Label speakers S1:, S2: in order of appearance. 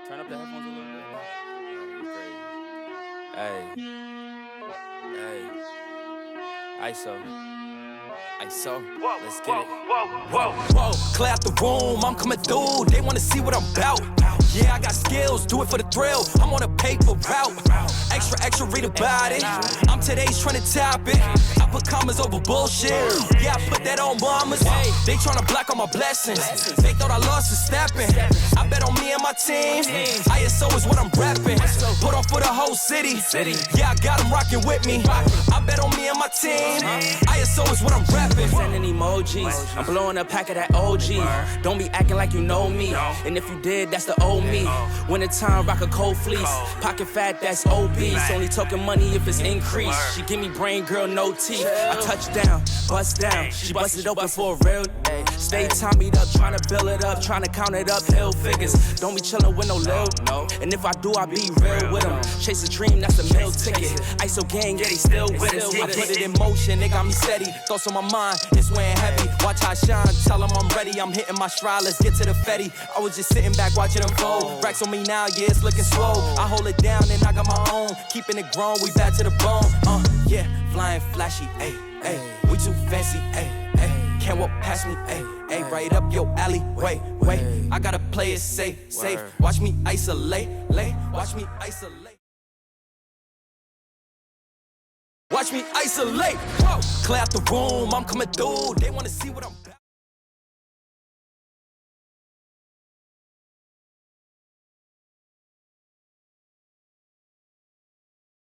S1: Turn up the headphones a little bit. Hey, ISO, let's get it.
S2: Whoa, clear out the room, I'm coming through, they wanna see what I'm about. Yeah, I got skills, do it for the thrill, I'm on a paper route. Extra, read about it, I'm today's trending topic. I put commas over bullshit, yeah, I put that on mamas. They tryna block all my blessings, they thought I lost for stepping. I bet on me and my team, ISO is what I'm rapping. Put on for the whole city, yeah, I got them rocking with me. I bet on me and my team, ISO is what I'm rapping.
S1: Sending emojis, I'm blowing a pack of that OG. Don't be acting like you know me, and if you did, that's the old me. Winter time, rock a cold fleece, pocket fat, that's obese. Only talking money if it's increased. She give me brain, girl, no teeth. I touch down, bust down, she busted open for a real. Stay timmied up, tryna build it up, tryna count it up, hill figures. Don't be chillin' with no lil, no. And if I do, I be real with them. Chase a dream, that's the meal ticket. ISO gang, yeah, they still with us.
S2: I put it in motion, they got me steady. Thoughts on my mind, it's weighing heavy. Watch how I shine, tell them I'm ready. I'm hitting my stride, let's get to the fetty. I was just sitting back watching them fold. Racks on me now, yeah, it's looking swole. I hold it down and I got my own. Keeping it grown, we back to the bone. Yeah, flying flashy, ayy, ayy. We too fancy, ayy, ayy. Can't walk past me, ayy, ayy. Right up your alley, wait. I gotta play it safe. Watch me isolate, watch me isolate. Watch me isolate, whoa. Clear out the room, I'm coming through. They wanna see what I'm